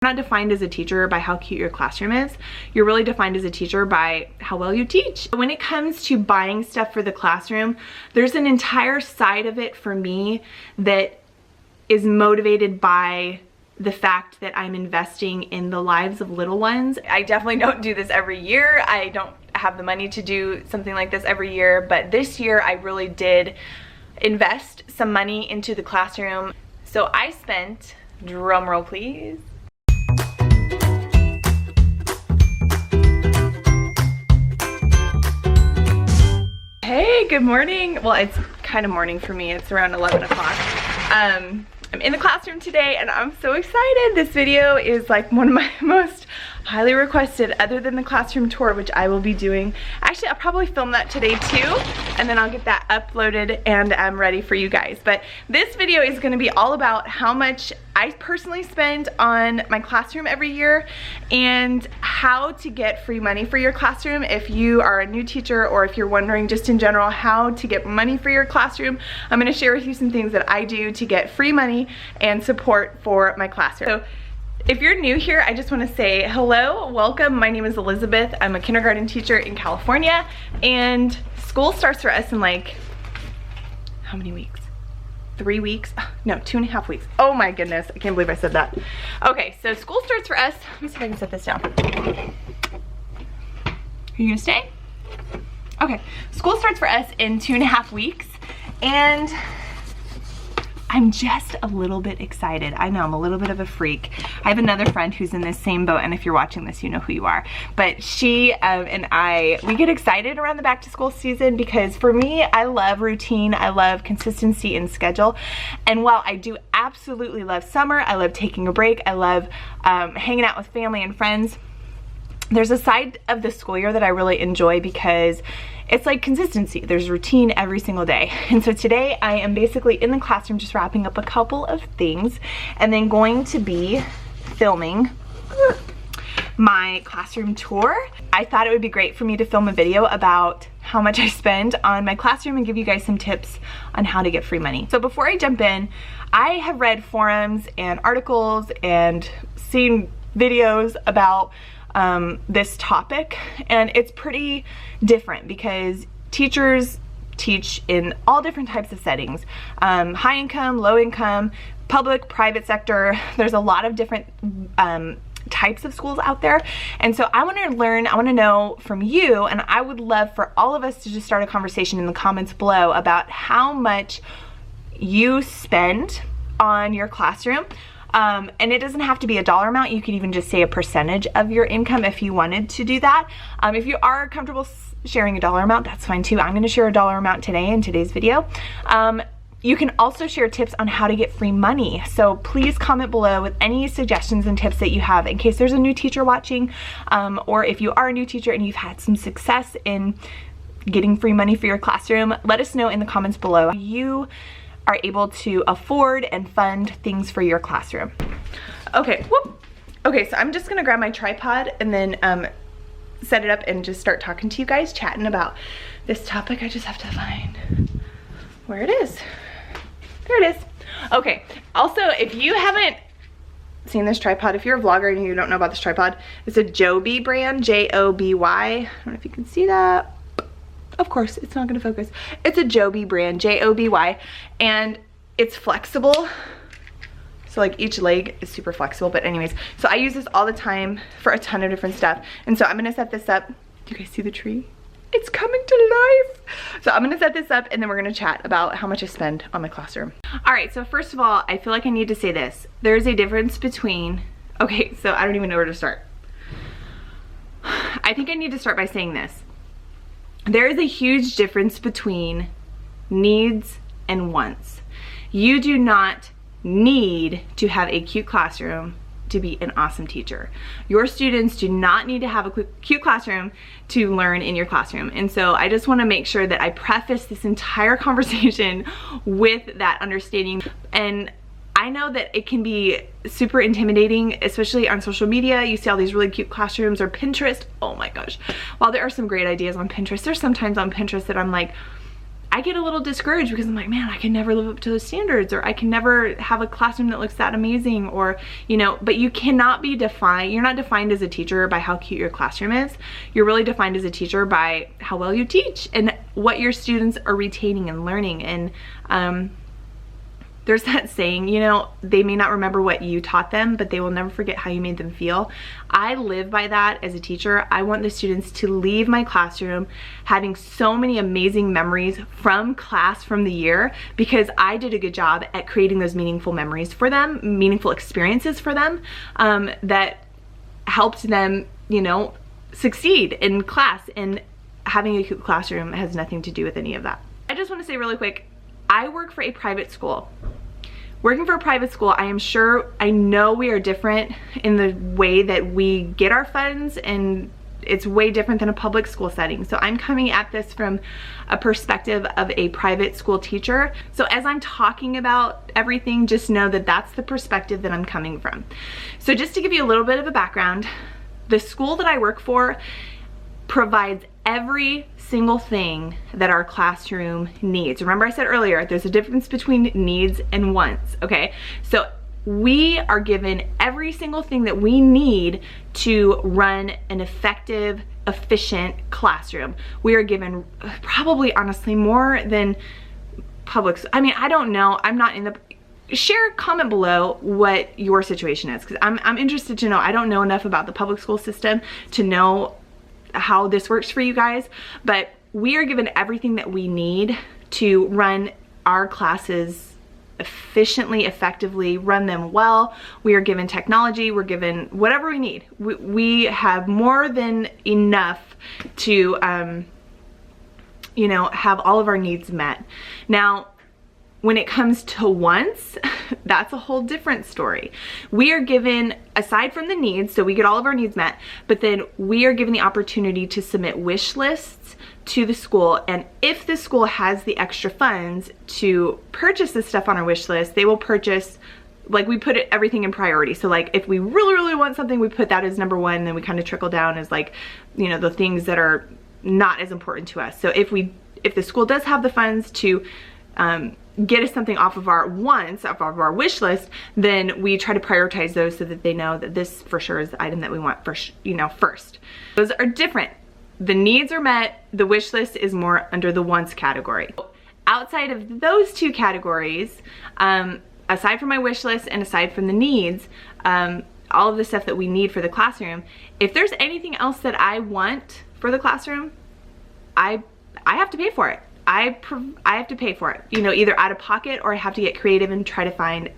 You're not defined as a teacher by how cute your classroom is. You're really defined as a teacher by how well you teach. When it comes to buying stuff for the classroom, there's an entire side of it for me that is motivated by the fact that I'm investing in the lives of little ones. I definitely don't do this every year. I don't have the money to do something like this every year, but this year I really did invest some money into the classroom. So I spent, drum roll please, hey, good morning. Well, it's kind of morning for me. It's around 11 o'clock. I'm in the classroom today and I'm so excited. This video is like one of my most highly requested, other than the classroom tour, which I will be doing. Actually, I'll probably film that today too, and then I'll get that uploaded and I'm ready for you guys. But this video is gonna be all about how much I personally spend on my classroom every year and how to get free money for your classroom if you are a new teacher, or if you're wondering just in general how to get money for your classroom. I'm gonna share with you some things that I do to get free money and support for my classroom. So if you're new here, I just want to say hello, welcome. My name is Elizabeth. I'm a kindergarten teacher in California, and school starts for us in like, how many weeks? 3 weeks? No, 2.5 weeks. Oh my goodness, I can't believe I said that. Okay, so school starts for us. Let me see if I can set this down. Are you gonna stay? Okay, school starts for us in 2.5 weeks, and I'm just a little bit excited. I know, I'm a little bit of a freak. I have another friend who's in this same boat, and if you're watching this, you know who you are. But she and I, we get excited around the back to school season because for me, I love routine, I love consistency in schedule. And while I do absolutely love summer, I love taking a break, I love hanging out with family and friends, there's a side of the school year that I really enjoy because it's like consistency. There's routine every single day. And so today I am basically in the classroom just wrapping up a couple of things and then going to be filming my classroom tour. I thought it would be great for me to film a video about how much I spend on my classroom and give you guys some tips on how to get free money. So before I jump in, I have read forums and articles and seen videos about this topic, and it's pretty different because teachers teach in all different types of settings, high income, low income, public, private sector. There's a lot of different types of schools out there, and so I want to learn, I want to know from you, and I would love for all of us to just start a conversation in the comments below about how much you spend on your classroom. And it doesn't have to be a dollar amount. You could even just say a percentage of your income if you wanted to do that. If you are comfortable sharing a dollar amount, that's fine too. I'm going to share a dollar amount today in today's video. You can also share tips on how to get free money. So please comment below with any suggestions and tips that you have in case there's a new teacher watching, or if you are a new teacher and you've had some success in getting free money for your classroom. Let us know in the comments below. You are able to afford and fund things for your classroom. Okay, whoop. Okay, so I'm just gonna grab my tripod and then set it up and just start talking to you guys, chatting about this topic. I just have to find where it is. There it is. Okay, also, if you haven't seen this tripod, if you're a vlogger and you don't know about this tripod, it's a Joby brand, J-O-B-Y. I don't know if you can see that. Of course, it's not gonna focus. It's a Joby brand, J-O-B-Y, and it's flexible. So like each leg is super flexible, but anyways, so I use this all the time for a ton of different stuff. And so I'm gonna set this up. Do you guys see the tree? It's coming to life. So I'm gonna set this up and then we're gonna chat about how much I spend on my classroom. All right, so first of all, I feel like I need to say this. There's a difference between, okay, so I don't even know where to start. I think I need to start by saying this. There is a huge difference between needs and wants. You do not need to have a cute classroom to be an awesome teacher. Your students do not need to have a cute classroom to learn in your classroom. And so I just want to make sure that I preface this entire conversation with that understanding. And I know that it can be super intimidating, especially on social media. You see all these really cute classrooms, or Pinterest. Oh my gosh. While there are some great ideas on Pinterest, there's sometimes on Pinterest that I'm like, I get a little discouraged because I'm like, man, I can never live up to those standards, or I can never have a classroom that looks that amazing, or, you know, but you cannot be defined, you're not defined as a teacher by how cute your classroom is. You're really defined as a teacher by how well you teach and what your students are retaining and learning. And there's that saying, you know, they may not remember what you taught them, but they will never forget how you made them feel. I live by that as a teacher. I want the students to leave my classroom having so many amazing memories from class from the year, because I did a good job at creating those meaningful memories for them, meaningful experiences for them, that helped them, you know, succeed in class. And having a cute classroom has nothing to do with any of that. I just want to say really quick, I work for a private school. Working for a private school, I know we are different in the way that we get our funds, and it's way different than a public school setting. So I'm coming at this from a perspective of a private school teacher. So as I'm talking about everything, just know that that's the perspective that I'm coming from. So just to give you a little bit of a background, the school that I work for provides every single thing that our classroom needs. Remember I said earlier, there's a difference between needs and wants, okay? So we are given every single thing that we need to run an effective, efficient classroom. We are given probably, honestly, more than public. I mean, I don't know. I'm not in the... Share, comment below what your situation is, because I'm interested to know. I don't know enough about the public school system to know how this works for you guys, but we are given everything that we need to run our classes efficiently, effectively, run them well. We are given technology, we're given whatever we need. We have more than enough to, you know, have all of our needs met. Now, when it comes to wants, that's a whole different story. We are given, aside from the needs, so we get all of our needs met, but then we are given the opportunity to submit wish lists to the school, and if the school has the extra funds to purchase this stuff on our wish list, they will purchase, like, we put everything in priority. So like if we really, really want something, we put that as number one, and then we kind of trickle down as, like, you know, the things that are not as important to us. So if the school does have the funds to get us something off of our wants, off of our wish list, then we try to prioritize those so that they know that this for sure is the item that we want first, you know, first. Those are different. The needs are met, the wish list is more under the wants category. Outside of those two categories, aside from my wish list and aside from the needs, all of the stuff that we need for the classroom, if there's anything else that I want for the classroom, I have to pay for it. I have to pay for it, you know, either out of pocket, or I have to get creative and try to find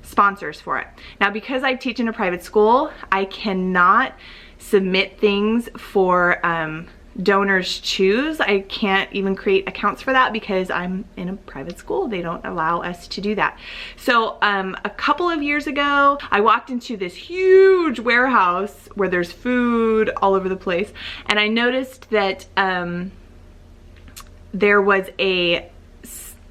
sponsors for it. Now, because I teach in a private school, I cannot submit things for donors choose. I can't even create accounts for that because I'm in a private school. They don't allow us to do that. So a couple of years ago, I walked into this huge warehouse where there's food all over the place, and I noticed that there was a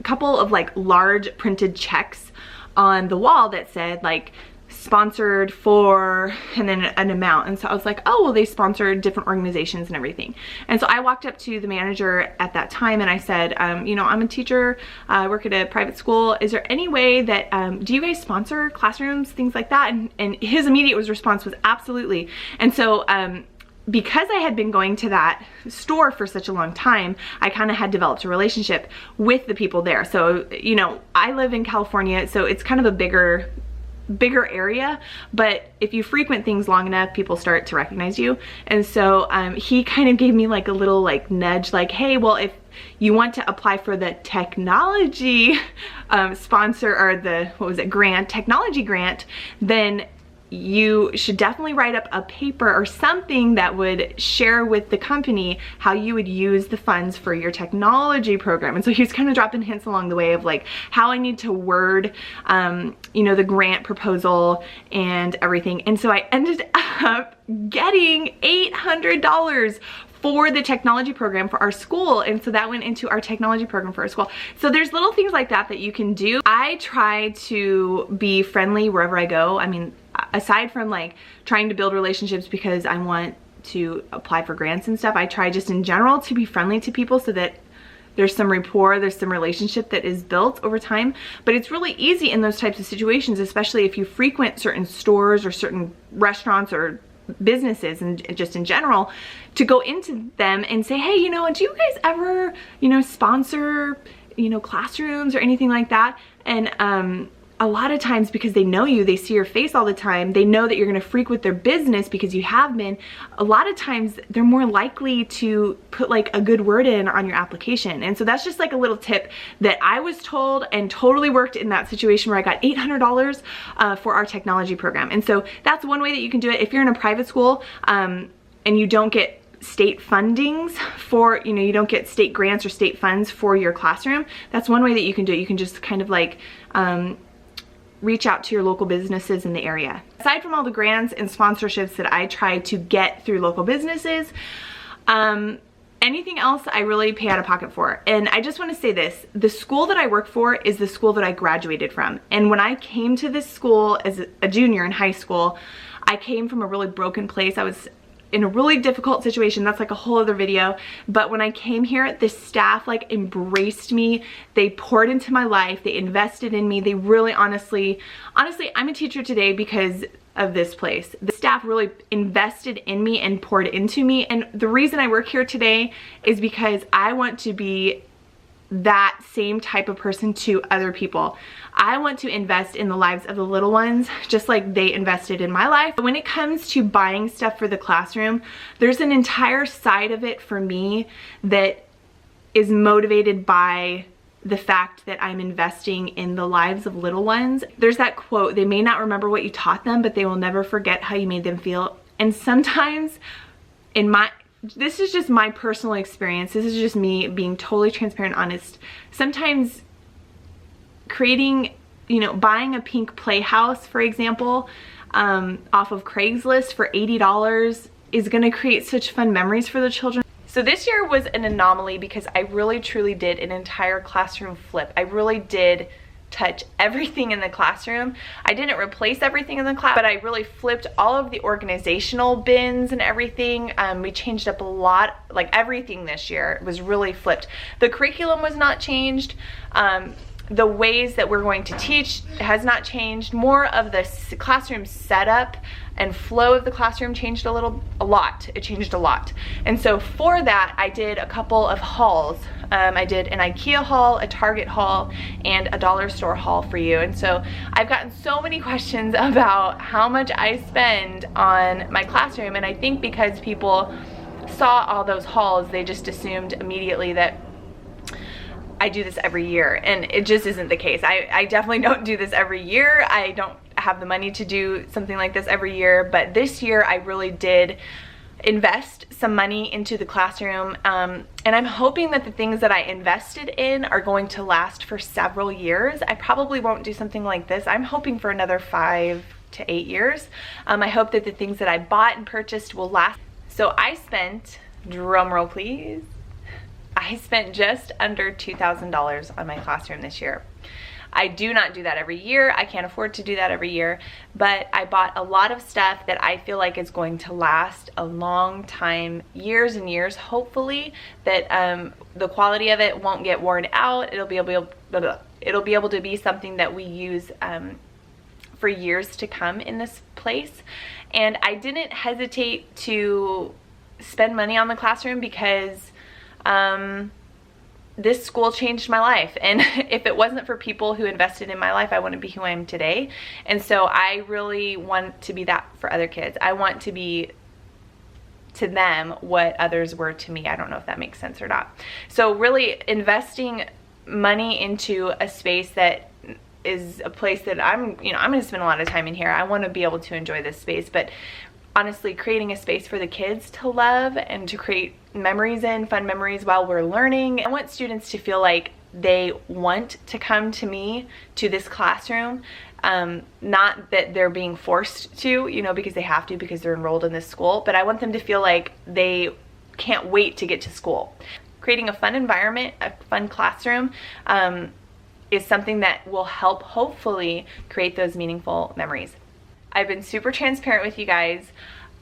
couple of like large printed checks on the wall that said like sponsored for, and then an amount. And so I was like, oh, well, they sponsored different organizations and everything. And so I walked up to the manager at that time and I said, you know, I'm a teacher, I work at a private school. Is there any way that, do you guys sponsor classrooms, things like that? And his immediate response was absolutely. And so, because I had been going to that store for such a long time, I kind of had developed a relationship with the people there. So, you know, I live in California, so it's kind of a bigger area, but if you frequent things long enough, people start to recognize you. And so he kind of gave me like a little like nudge, like, hey, well, if you want to apply for the technology sponsor, or the, what was it, grant, technology grant, then you should definitely write up a paper or something that would share with the company how you would use the funds for your technology program. And so he was kind of dropping hints along the way of like how I need to word, you know, the grant proposal and everything. And so I ended up getting $800 for the technology program for our school, and so that went into our technology program for our school. So there's little things like that that you can do. I try to be friendly wherever I go. I mean, aside from like trying to build relationships because I want to apply for grants and stuff, I try just in general to be friendly to people so that there's some rapport, there's some relationship that is built over time. But it's really easy in those types of situations, especially if you frequent certain stores or certain restaurants or businesses and just in general, to go into them and say, hey, you know, do you guys ever, you know, sponsor, you know, classrooms or anything like that? And a lot of times, because they know you, they see your face all the time, they know that you're gonna frequent their business because you have been, a lot of times they're more likely to put like a good word in on your application. And so that's just like a little tip that I was told and totally worked in that situation where I got $800 for our technology program. And so that's one way that you can do it. If you're in a private school and you don't get state fundings for, you know, you don't get state grants or state funds for your classroom, that's one way that you can do it. You can just kind of like reach out to your local businesses in the area. Aside from all the grants and sponsorships that I try to get through local businesses, anything else I really pay out of pocket for. And I just want to say this, the school that I work for is the school that I graduated from. And when I came to this school as a junior in high school, I came from a really broken place. I was in a really difficult situation. That's like a whole other video. But when I came here, the staff like embraced me. They poured into my life. They invested in me. They really honestly, I'm a teacher today because of this place. The staff really invested in me and poured into me. And the reason I work here today is because I want to be that same type of person to other people. I want to invest in the lives of the little ones just like they invested in my life. When it comes to buying stuff for the classroom, there's an entire side of it for me that is motivated by the fact that I'm investing in the lives of little ones. There's that quote, they may not remember what you taught them, but they will never forget how you made them feel. And sometimes this is just my personal experience. This is just me being totally transparent and honest. Sometimes creating, you know, buying a pink playhouse, for example, off of Craigslist for $80 is gonna create such fun memories for the children. So this year was an anomaly because I really truly did an entire classroom flip. I really did touch everything in the classroom. I didn't replace everything in the class, but I really flipped all of the organizational bins and everything. We changed up a lot, like everything this year was really flipped. The curriculum was not changed. The ways that we're going to teach has not changed. More of the classroom setup and flow of the classroom changed a lot. It changed a lot. And so for that, I did a couple of hauls. I did an IKEA haul, a Target haul, and a dollar store haul for you. And so I've gotten so many questions about how much I spend on my classroom. And I think because people saw all those hauls, they just assumed immediately that I do this every year, and it just isn't the case. I definitely don't do this every year. I don't have the money to do something like this every year, but this year I really did invest some money into the classroom, and I'm hoping that the things that I invested in are going to last for several years. I probably won't do something like this. I'm hoping for another 5 to 8 years. I hope that the things that I bought and purchased will last. So I spent, drum roll please, I spent just under $2,000 on my classroom this year. I do not do that every year. I can't afford to do that every year, but I bought a lot of stuff that I feel like is going to last a long time, years and years, hopefully, that the quality of it won't get worn out. It'll be able to be something that we use for years to come in this place. And I didn't hesitate to spend money on the classroom because this school changed my life, and if it wasn't for people who invested in my life, I wouldn't be who I am today. And so I really want to be that for other kids. I want to be to them what others were to me. I don't know if that makes sense or not. So really investing money into a space that is a place that I'm going to spend a lot of time in here. I want to be able to enjoy this space, but honestly, creating a space for the kids to love and to create memories in, fun memories while we're learning. I want students to feel like they want to come to me, to this classroom, not that they're being forced to, because they have to because they're enrolled in this school, but I want them to feel like they can't wait to get to school. Creating a fun environment, a fun classroom, is something that will help hopefully create those meaningful memories. I've been super transparent with you guys.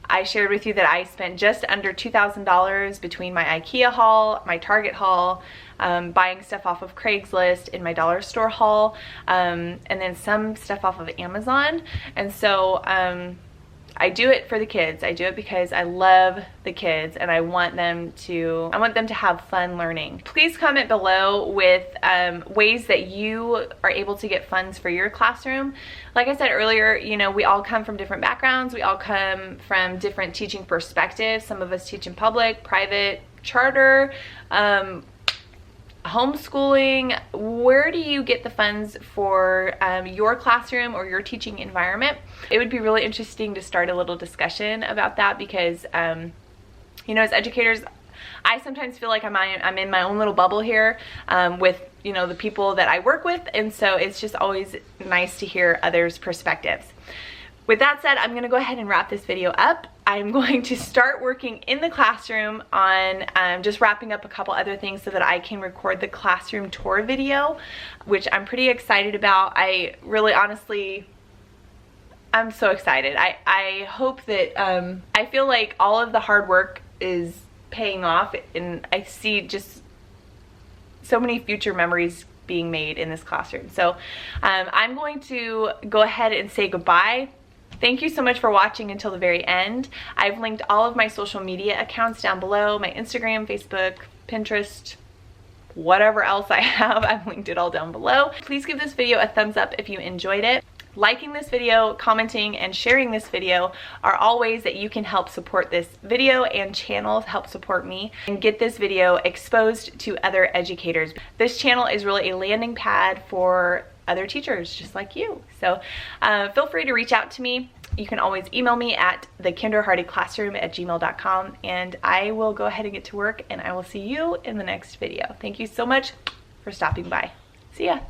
I shared with you that I spent just under $2,000 between my IKEA haul, my Target haul, buying stuff off of Craigslist, in my dollar store haul, and then some stuff off of Amazon. And so I do it for the kids. I do it because I love the kids and I want them to have fun learning. Please comment below with ways that you are able to get funds for your classroom. Like I said earlier, you know, we all come from different backgrounds. We all come from different teaching perspectives. Some of us teach in public, private, charter, homeschooling. Where do you get the funds for your classroom or your teaching environment? It would be really interesting to start a little discussion about that because, you know, as educators, I sometimes feel like I'm in my own little bubble here with, you know, the people that I work with, and so it's just always nice to hear others' perspectives. With that said, I'm gonna go ahead and wrap this video up. I'm going to start working in the classroom on just wrapping up a couple other things so that I can record the classroom tour video, which I'm pretty excited about. I really, honestly, I'm so excited. I hope that, I feel like all of the hard work is paying off, and I see just so many future memories being made in this classroom. So I'm going to go ahead and say goodbye. Thank you so much for watching until the very end. I've linked all of my social media accounts down below, my Instagram, Facebook, Pinterest, whatever else I have, I've linked it all down below. Please give this video a thumbs up if you enjoyed it. Liking this video, commenting, and sharing this video are all ways that you can help support this video and channel, help support me, and get this video exposed to other educators. This channel is really a landing pad for other teachers just like you. So feel free to reach out to me. You can always email me at thekinderhardyclassroom@gmail.com, and I will go ahead and get to work, and I will see you in the next video. Thank you so much for stopping by. See ya.